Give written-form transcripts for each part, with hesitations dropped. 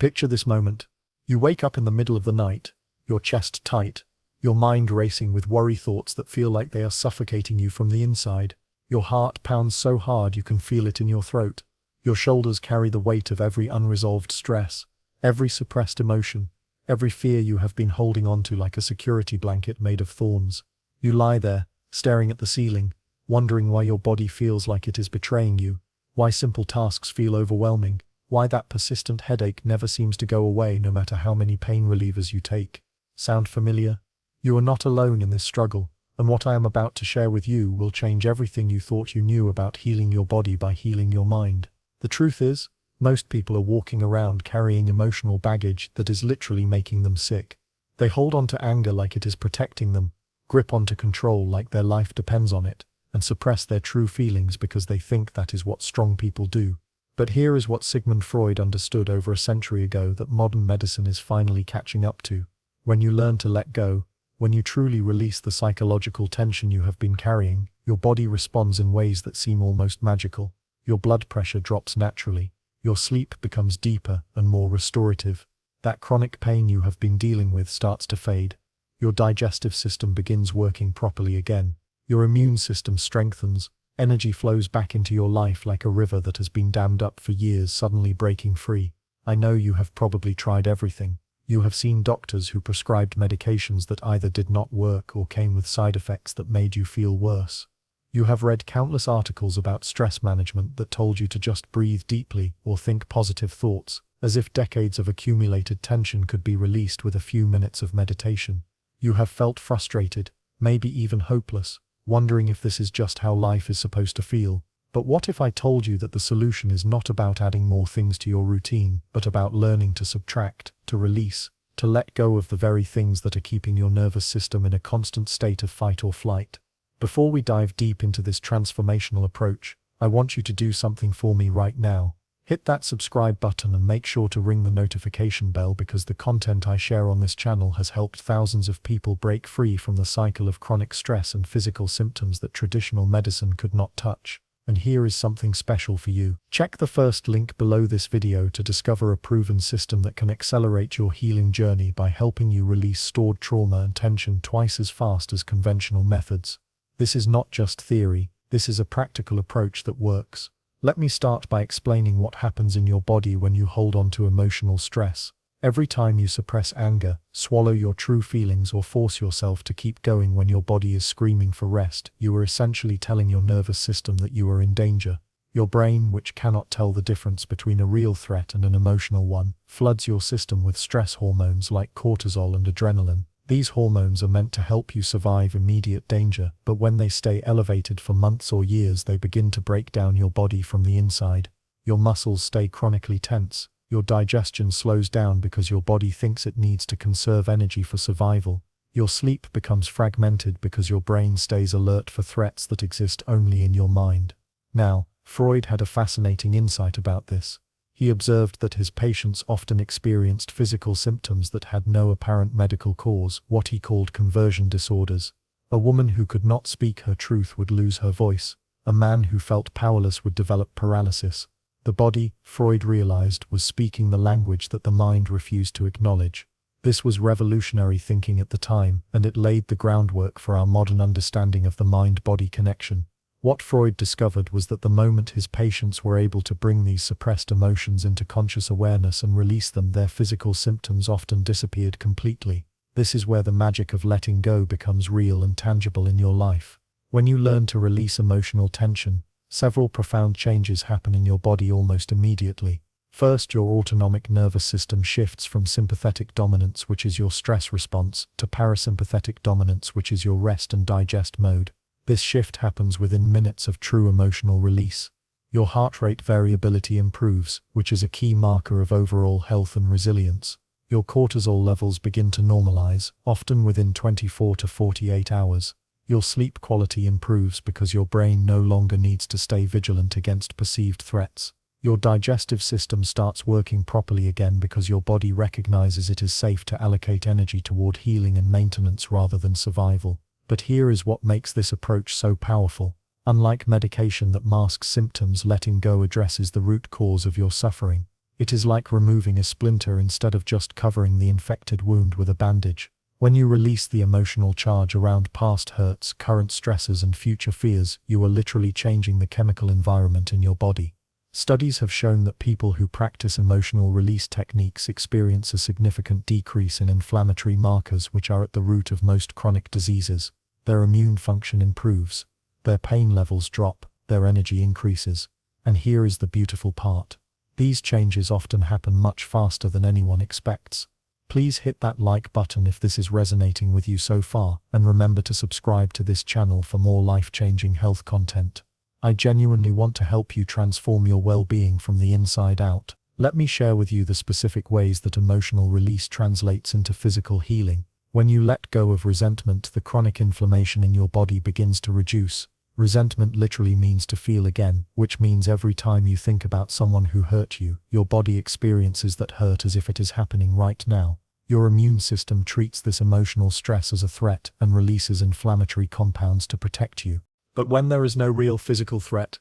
Picture this moment. You wake up in the middle of the night, your chest tight, your mind racing with worry thoughts that feel like they are suffocating you from the inside. Your heart pounds so hard you can feel it in your throat. Your shoulders carry the weight of every unresolved stress, every suppressed emotion, every fear you have been holding onto like a security blanket made of thorns. You lie there, staring at the ceiling, wondering why your body feels like it is betraying you, why simple tasks feel overwhelming, why that persistent headache never seems to go away no matter how many pain relievers you take. Sound familiar? You are not alone in this struggle, and what I am about to share with you will change everything you thought you knew about healing your body by healing your mind. The truth is, most people are walking around carrying emotional baggage that is literally making them sick. They hold on to anger like it is protecting them, grip onto control like their life depends on it, and suppress their true feelings because they think that is what strong people do. But here is what Sigmund Freud understood over a century ago that modern medicine is finally catching up to. When you learn to let go, when you truly release the psychological tension you have been carrying, your body responds in ways that seem almost magical. Your blood pressure drops naturally, your sleep becomes deeper and more restorative. That chronic pain you have been dealing with starts to fade. Your digestive system begins working properly again. Your immune system strengthens. Energy flows back into your life like a river that has been dammed up for years suddenly breaking free. I know you have probably tried everything. You have seen doctors who prescribed medications that either did not work or came with side effects that made you feel worse. You have read countless articles about stress management that told you to just breathe deeply or think positive thoughts, as if decades of accumulated tension could be released with a few minutes of meditation. You have felt frustrated, maybe even hopeless, wondering if this is just how life is supposed to feel. But what if I told you that the solution is not about adding more things to your routine, but about learning to subtract, to release, to let go of the very things that are keeping your nervous system in a constant state of fight or flight? Before we dive deep into this transformational approach, I want you to do something for me right now. Hit that subscribe button and make sure to ring the notification bell because the content I share on this channel has helped thousands of people break free from the cycle of chronic stress and physical symptoms that traditional medicine could not touch. And here is something special for you. Check the first link below this video to discover a proven system that can accelerate your healing journey by helping you release stored trauma and tension twice as fast as conventional methods. This is not just theory, this is a practical approach that works. Let me start by explaining what happens in your body when you hold on to emotional stress. Every time you suppress anger, swallow your true feelings or force yourself to keep going when your body is screaming for rest, you are essentially telling your nervous system that you are in danger. Your brain, which cannot tell the difference between a real threat and an emotional one, floods your system with stress hormones like cortisol and adrenaline. These hormones are meant to help you survive immediate danger, but when they stay elevated for months or years, they begin to break down your body from the inside. Your muscles stay chronically tense. Your digestion slows down because your body thinks it needs to conserve energy for survival. Your sleep becomes fragmented because your brain stays alert for threats that exist only in your mind. Now, Freud had a fascinating insight about this. He observed that his patients often experienced physical symptoms that had no apparent medical cause, what he called conversion disorders. A woman who could not speak her truth would lose her voice. A man who felt powerless would develop paralysis. The body, Freud realized, was speaking the language that the mind refused to acknowledge. This was revolutionary thinking at the time, and it laid the groundwork for our modern understanding of the mind-body connection. What Freud discovered was that the moment his patients were able to bring these suppressed emotions into conscious awareness and release them, their physical symptoms often disappeared completely. This is where the magic of letting go becomes real and tangible in your life. When you learn to release emotional tension, several profound changes happen in your body almost immediately. First, your autonomic nervous system shifts from sympathetic dominance, which is your stress response, to parasympathetic dominance, which is your rest and digest mode. This shift happens within minutes of true emotional release. Your heart rate variability improves, which is a key marker of overall health and resilience. Your cortisol levels begin to normalize, often within 24 to 48 hours. Your sleep quality improves because your brain no longer needs to stay vigilant against perceived threats. Your digestive system starts working properly again because your body recognizes it is safe to allocate energy toward healing and maintenance rather than survival. But here is what makes this approach so powerful. Unlike medication that masks symptoms, letting go addresses the root cause of your suffering. It is like removing a splinter instead of just covering the infected wound with a bandage. When you release the emotional charge around past hurts, current stresses, and future fears, you are literally changing the chemical environment in your body. Studies have shown that people who practice emotional release techniques experience a significant decrease in inflammatory markers, which are at the root of most chronic diseases. Their immune function improves, their pain levels drop, their energy increases. And here is the beautiful part. These changes often happen much faster than anyone expects. Please hit that like button if this is resonating with you so far, and remember to subscribe to this channel for more life-changing health content. I genuinely want to help you transform your well-being from the inside out. Let me share with you the specific ways that emotional release translates into physical healing. When you let go of resentment, the chronic inflammation in your body begins to reduce. Resentment literally means to feel again, which means every time you think about someone who hurt you, your body experiences that hurt as if it is happening right now. Your immune system treats this emotional stress as a threat and releases inflammatory compounds to protect you. But when there is no real physical threat,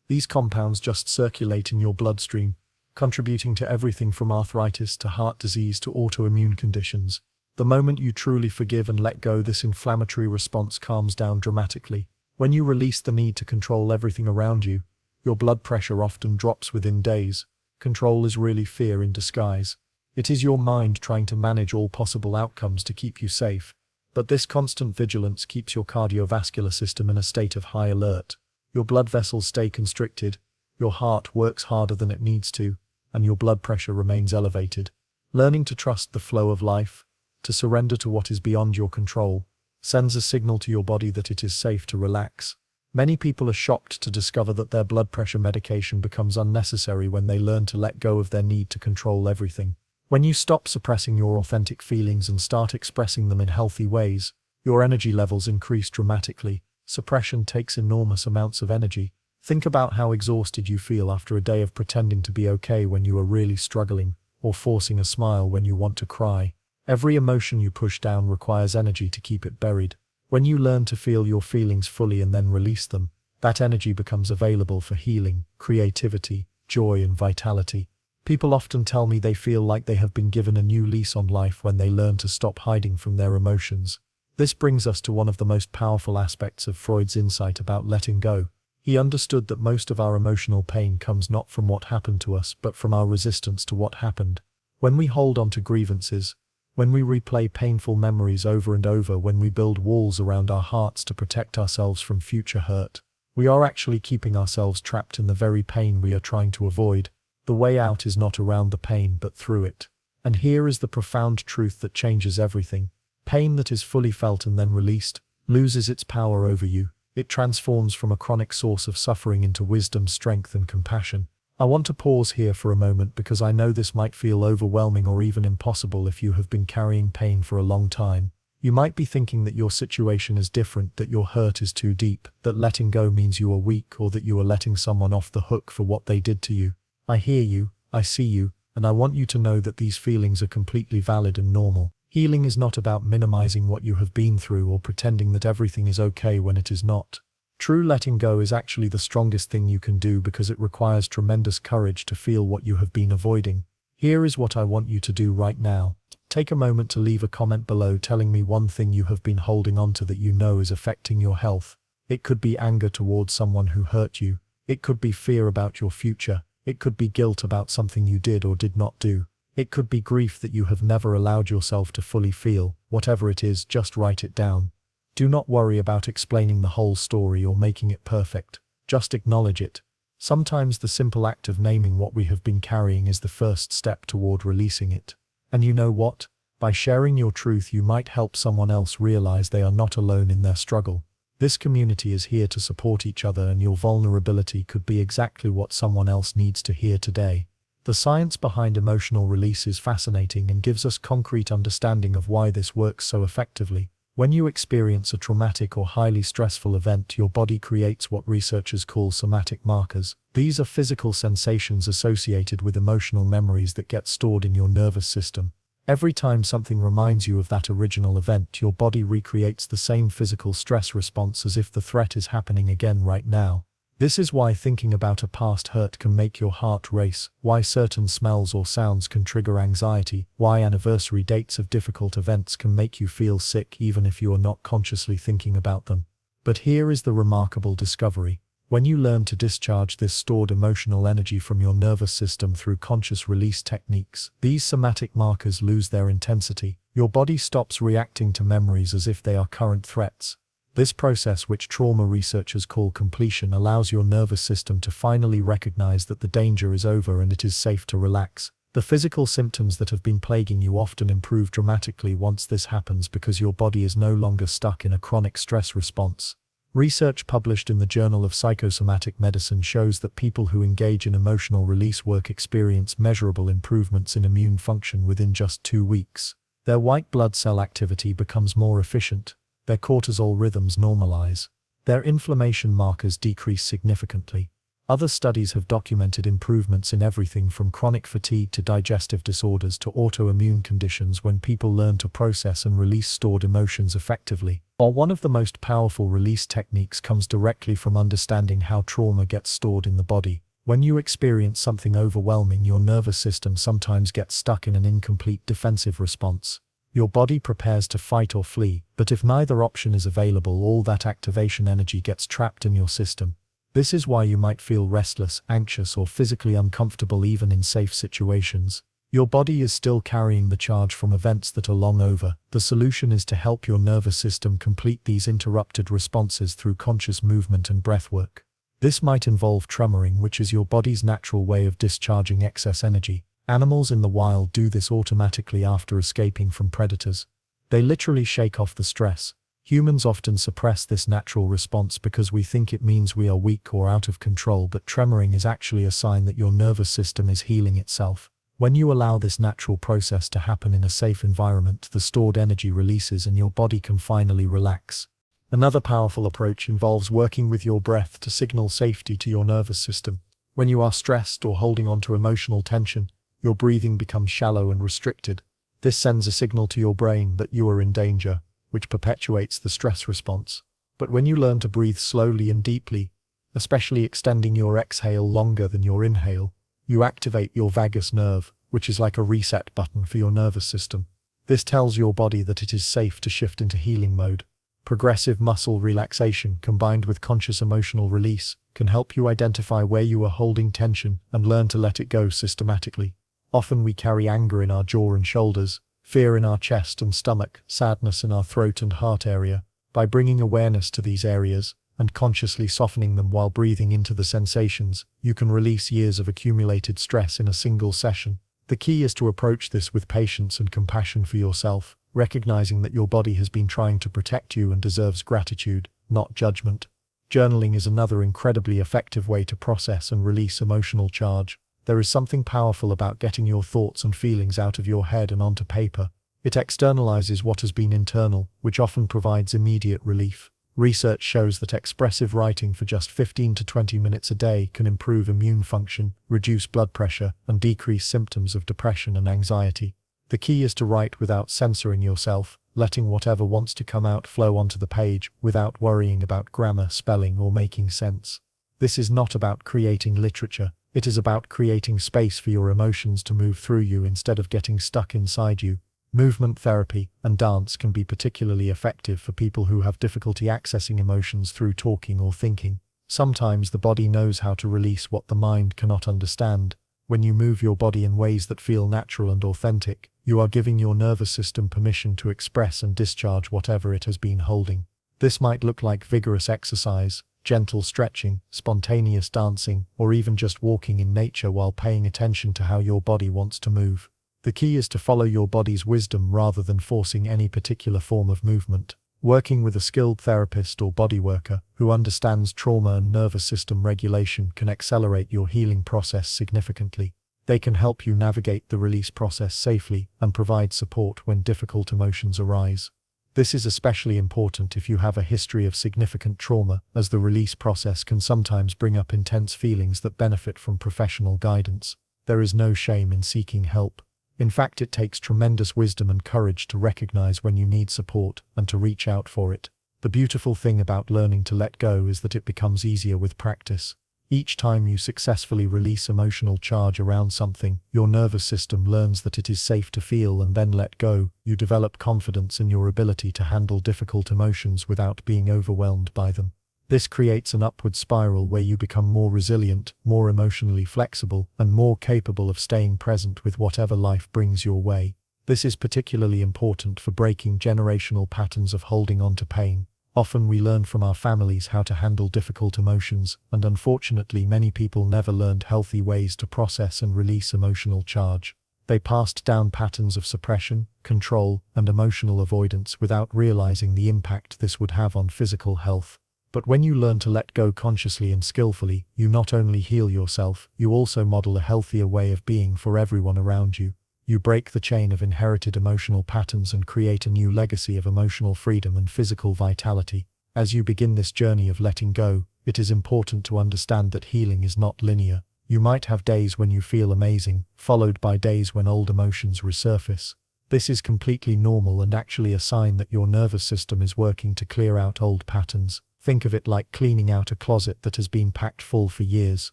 these compounds just circulate in your bloodstream, contributing to everything from arthritis to heart disease to autoimmune conditions. The moment you truly forgive and let go, this inflammatory response calms down dramatically. When you release the need to control everything around you, your blood pressure often drops within days. Control is really fear in disguise. It is your mind trying to manage all possible outcomes to keep you safe. But this constant vigilance keeps your cardiovascular system in a state of high alert. Your blood vessels stay constricted, your heart works harder than it needs to, and your blood pressure remains elevated. Learning to trust the flow of life, to surrender to what is beyond your control, sends a signal to your body that it is safe to relax. Many people are shocked to discover that their blood pressure medication becomes unnecessary when they learn to let go of their need to control everything. When you stop suppressing your authentic feelings and start expressing them in healthy ways, your energy levels increase dramatically. Suppression takes enormous amounts of energy. Think about how exhausted you feel after a day of pretending to be okay when you are really struggling, or forcing a smile when you want to cry. Every emotion you push down requires energy to keep it buried. When you learn to feel your feelings fully and then release them, that energy becomes available for healing, creativity, joy, and vitality. People often tell me they feel like they have been given a new lease on life when they learn to stop hiding from their emotions. This brings us to one of the most powerful aspects of Freud's insight about letting go. He understood that most of our emotional pain comes not from what happened to us, but from our resistance to what happened. When we hold on to grievances, when we replay painful memories over and over, when we build walls around our hearts to protect ourselves from future hurt, we are actually keeping ourselves trapped in the very pain we are trying to avoid. The way out is not around the pain but through it. And here is the profound truth that changes everything. Pain that is fully felt and then released loses its power over you. It transforms from a chronic source of suffering into wisdom, strength, and compassion. I want to pause here for a moment because I know this might feel overwhelming or even impossible if you have been carrying pain for a long time. You might be thinking that your situation is different, that your hurt is too deep, that letting go means you are weak, or that you are letting someone off the hook for what they did to you. I hear you, I see you, and I want you to know that these feelings are completely valid and normal. Healing is not about minimizing what you have been through or pretending that everything is okay when it is not. True letting go is actually the strongest thing you can do because it requires tremendous courage to feel what you have been avoiding. Here is what I want you to do right now. Take a moment to leave a comment below telling me one thing you have been holding on to that you know is affecting your health. It could be anger towards someone who hurt you. It could be fear about your future. It could be guilt about something you did or did not do. It could be grief that you have never allowed yourself to fully feel. Whatever it is, just write it down. Do not worry about explaining the whole story or making it perfect. Just acknowledge it. Sometimes the simple act of naming what we have been carrying is the first step toward releasing it. And you know what? By sharing your truth, you might help someone else realize they are not alone in their struggle. This community is here to support each other, and your vulnerability could be exactly what someone else needs to hear today. The science behind emotional release is fascinating and gives us concrete understanding of why this works so effectively. When you experience a traumatic or highly stressful event, your body creates what researchers call somatic markers. These are physical sensations associated with emotional memories that get stored in your nervous system. Every time something reminds you of that original event, your body recreates the same physical stress response as if the threat is happening again right now. This is why thinking about a past hurt can make your heart race, why certain smells or sounds can trigger anxiety, why anniversary dates of difficult events can make you feel sick even if you are not consciously thinking about them. But here is the remarkable discovery. When you learn to discharge this stored emotional energy from your nervous system through conscious release techniques, these somatic markers lose their intensity. Your body stops reacting to memories as if they are current threats. This process, which trauma researchers call completion, allows your nervous system to finally recognize that the danger is over and it is safe to relax. The physical symptoms that have been plaguing you often improve dramatically once this happens because your body is no longer stuck in a chronic stress response. Research published in the Journal of Psychosomatic Medicine shows that people who engage in emotional release work experience measurable improvements in immune function within just 2 weeks. Their white blood cell activity becomes more efficient. Their cortisol rhythms normalize. Their inflammation markers decrease significantly. Other studies have documented improvements in everything from chronic fatigue to digestive disorders to autoimmune conditions when people learn to process and release stored emotions effectively. While one of the most powerful release techniques comes directly from understanding how trauma gets stored in the body. When you experience something overwhelming, your nervous system sometimes gets stuck in an incomplete defensive response. Your body prepares to fight or flee, but if neither option is available, all that activation energy gets trapped in your system. This is why you might feel restless, anxious, or physically uncomfortable even in safe situations. Your body is still carrying the charge from events that are long over. The solution is to help your nervous system complete these interrupted responses through conscious movement and breathwork. This might involve tremoring, which is your body's natural way of discharging excess energy. Animals in the wild do this automatically after escaping from predators. They literally shake off the stress. Humans often suppress this natural response because we think it means we are weak or out of control, but tremoring is actually a sign that your nervous system is healing itself. When you allow this natural process to happen in a safe environment, the stored energy releases and your body can finally relax. Another powerful approach involves working with your breath to signal safety to your nervous system. When you are stressed or holding on to emotional tension, your breathing becomes shallow and restricted. This sends a signal to your brain that you are in danger, which perpetuates the stress response. But when you learn to breathe slowly and deeply, especially extending your exhale longer than your inhale, you activate your vagus nerve, which is like a reset button for your nervous system. This tells your body that it is safe to shift into healing mode. Progressive muscle relaxation combined with conscious emotional release can help you identify where you are holding tension and learn to let it go systematically. Often we carry anger in our jaw and shoulders, fear in our chest and stomach, sadness in our throat and heart area. By bringing awareness to these areas and consciously softening them while breathing into the sensations, you can release years of accumulated stress in a single session. The key is to approach this with patience and compassion for yourself, recognizing that your body has been trying to protect you and deserves gratitude, not judgment. Journaling is another incredibly effective way to process and release emotional charge. There is something powerful about getting your thoughts and feelings out of your head and onto paper. It externalizes what has been internal, which often provides immediate relief. Research shows that expressive writing for just 15 to 20 minutes a day can improve immune function, reduce blood pressure, and decrease symptoms of depression and anxiety. The key is to write without censoring yourself, letting whatever wants to come out flow onto the page without worrying about grammar, spelling, or making sense. This is not about creating literature. It is about creating space for your emotions to move through you instead of getting stuck inside you. Movement therapy and dance can be particularly effective for people who have difficulty accessing emotions through talking or thinking. Sometimes the body knows how to release what the mind cannot understand. When you move your body in ways that feel natural and authentic, you are giving your nervous system permission to express and discharge whatever it has been holding. This might look like vigorous exercise, gentle stretching, spontaneous dancing, or even just walking in nature while paying attention to how your body wants to move. The key is to follow your body's wisdom rather than forcing any particular form of movement. Working with a skilled therapist or body worker who understands trauma and nervous system regulation can accelerate your healing process significantly. They can help you navigate the release process safely and provide support when difficult emotions arise. This is especially important if you have a history of significant trauma, as the release process can sometimes bring up intense feelings that benefit from professional guidance. There is no shame in seeking help. In fact, it takes tremendous wisdom and courage to recognize when you need support and to reach out for it. The beautiful thing about learning to let go is that it becomes easier with practice. Each time you successfully release emotional charge around something, your nervous system learns that it is safe to feel and then let go. You develop confidence in your ability to handle difficult emotions without being overwhelmed by them. This creates an upward spiral where you become more resilient, more emotionally flexible, and more capable of staying present with whatever life brings your way. This is particularly important for breaking generational patterns of holding on to pain. Often we learn from our families how to handle difficult emotions, and unfortunately many people never learned healthy ways to process and release emotional charge. They passed down patterns of suppression, control, and emotional avoidance without realizing the impact this would have on physical health. But when you learn to let go consciously and skillfully, you not only heal yourself, you also model a healthier way of being for everyone around you. You break the chain of inherited emotional patterns and create a new legacy of emotional freedom and physical vitality. As you begin this journey of letting go, it is important to understand that healing is not linear. You might have days when you feel amazing, followed by days when old emotions resurface. This is completely normal and actually a sign that your nervous system is working to clear out old patterns. Think of it like cleaning out a closet that has been packed full for years.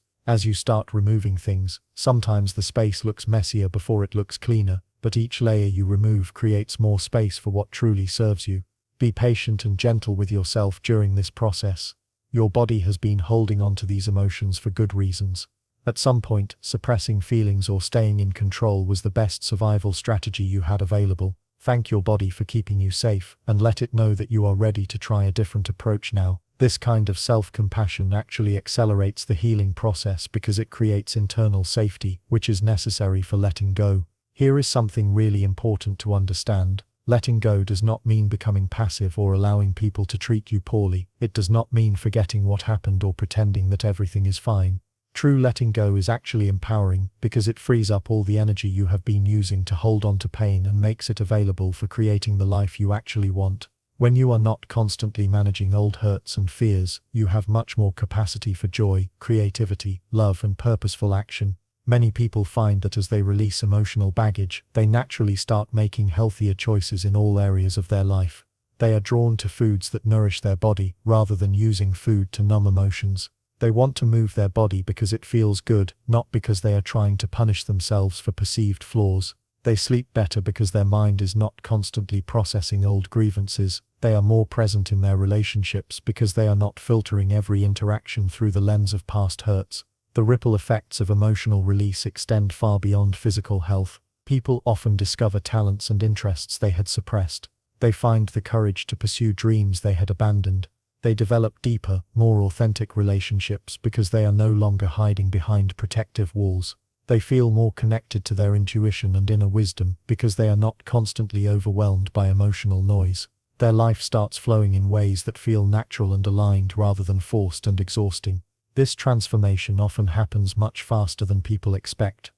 As you start removing things, sometimes the space looks messier before it looks cleaner, but each layer you remove creates more space for what truly serves you. Be patient and gentle with yourself during this process. Your body has been holding on to these emotions for good reasons. At some point, suppressing feelings or staying in control was the best survival strategy you had available. Thank your body for keeping you safe, and let it know that you are ready to try a different approach now. This kind of self-compassion actually accelerates the healing process because it creates internal safety, which is necessary for letting go. Here is something really important to understand. Letting go does not mean becoming passive or allowing people to treat you poorly. It does not mean forgetting what happened or pretending that everything is fine. True letting go is actually empowering because it frees up all the energy you have been using to hold on to pain and makes it available for creating the life you actually want. When you are not constantly managing old hurts and fears, you have much more capacity for joy, creativity, love, and purposeful action. Many people find that as they release emotional baggage, they naturally start making healthier choices in all areas of their life. They are drawn to foods that nourish their body, rather than using food to numb emotions. They want to move their body because it feels good, not because they are trying to punish themselves for perceived flaws. They sleep better because their mind is not constantly processing old grievances. They are more present in their relationships because they are not filtering every interaction through the lens of past hurts. The ripple effects of emotional release extend far beyond physical health. People often discover talents and interests they had suppressed. They find the courage to pursue dreams they had abandoned. They develop deeper, more authentic relationships because they are no longer hiding behind protective walls. They feel more connected to their intuition and inner wisdom because they are not constantly overwhelmed by emotional noise. Their life starts flowing in ways that feel natural and aligned rather than forced and exhausting. This transformation often happens much faster than people expect.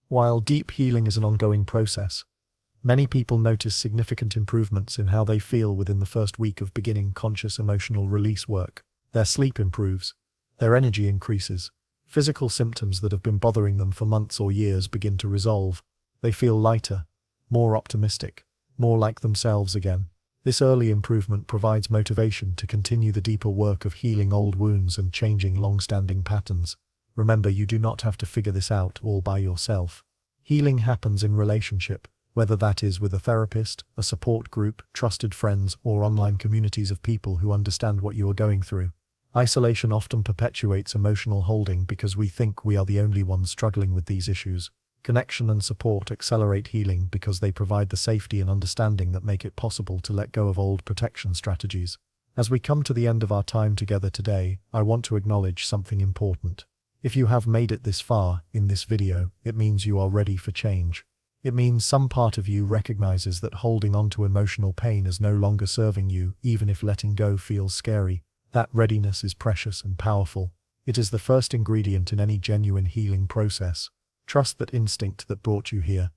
While deep healing is an ongoing process, many people notice significant improvements in how they feel within the first week of beginning conscious emotional release work. Their sleep improves. Their energy increases. Physical symptoms that have been bothering them for months or years begin to resolve. They feel lighter, more optimistic, more like themselves again. This early improvement provides motivation to continue the deeper work of healing old wounds and changing long-standing patterns. Remember, you do not have to figure this out all by yourself. Healing happens in relationship, whether that is with a therapist, a support group, trusted friends, or online communities of people who understand what you are going through. Isolation often perpetuates emotional holding because we think we are the only ones struggling with these issues. Connection and support accelerate healing because they provide the safety and understanding that make it possible to let go of old protection strategies. As we come to the end of our time together today, I want to acknowledge something important. If you have made it this far in this video, it means you are ready for change. It means some part of you recognizes that holding on to emotional pain is no longer serving you, even if letting go feels scary. That readiness is precious and powerful. It is the first ingredient in any genuine healing process. Trust that instinct that brought you here.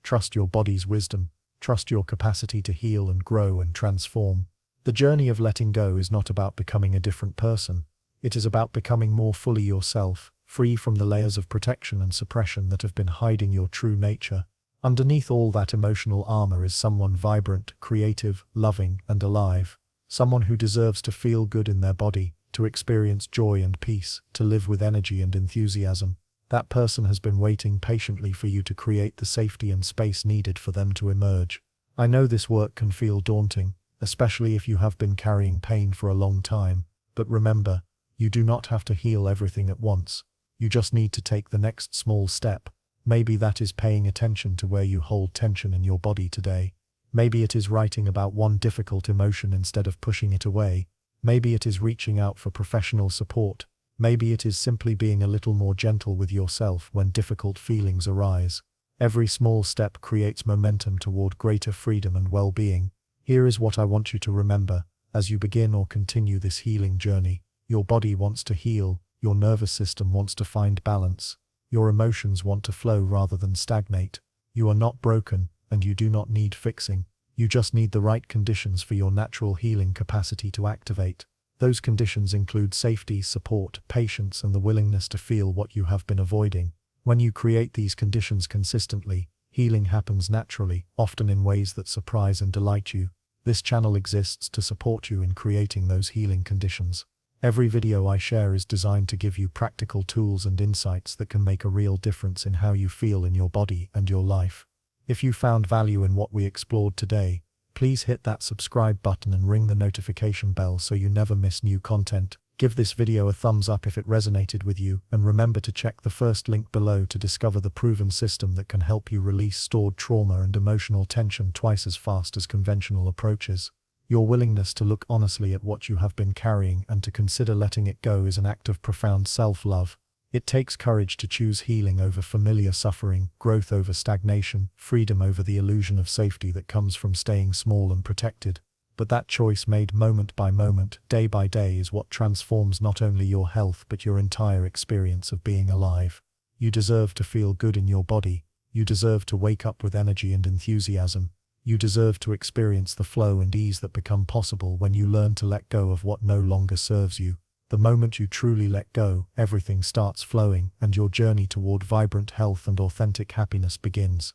Trust your body's wisdom. Trust your capacity to heal and grow and transform. The journey of letting go is not about becoming a different person. It is about becoming more fully yourself, free from the layers of protection and suppression that have been hiding your true nature. Underneath all that emotional armor is someone vibrant, creative, loving, and alive. someone who deserves to feel good in their body, to experience joy and peace, to live with energy and enthusiasm. That person has been waiting patiently for you to create the safety and space needed for them to emerge. I know this work can feel daunting, especially if you have been carrying pain for a long time, but remember, you do not have to heal everything at once. You just need to take the next small step. Maybe that is paying attention to where you hold tension in your body today. Maybe it is writing about one difficult emotion instead of pushing it away. Maybe it is reaching out for professional support. Maybe it is simply being a little more gentle with yourself when difficult feelings arise. Every small step creates momentum toward greater freedom and well-being. Here is what I want you to remember as you begin or continue this healing journey. Your body wants to heal, your nervous system wants to find balance, your emotions want to flow rather than stagnate. You are not broken, and you do not need fixing. You just need the right conditions for your natural healing capacity to activate. Those conditions include safety, support, patience, and the willingness to feel what you have been avoiding. When you create these conditions consistently, healing happens naturally, often in ways that surprise and delight you. This channel exists to support you in creating those healing conditions. Every video I share is designed to give you practical tools and insights that can make a real difference in how you feel in your body and your life. If you found value in what we explored today, please hit that subscribe button and ring the notification bell so you never miss new content. Give this video a thumbs up if it resonated with you, and remember to check the first link below to discover the proven system that can help you release stored trauma and emotional tension twice as fast as conventional approaches. Your willingness to look honestly at what you have been carrying and to consider letting it go is an act of profound self-love. It takes courage to choose healing over familiar suffering, growth over stagnation, freedom over the illusion of safety that comes from staying small and protected. But that choice made moment by moment, day by day, is what transforms not only your health but your entire experience of being alive. You deserve to feel good in your body. You deserve to wake up with energy and enthusiasm. You deserve to experience the flow and ease that become possible when you learn to let go of what no longer serves you. The moment you truly let go, everything starts flowing, and your journey toward vibrant health and authentic happiness begins.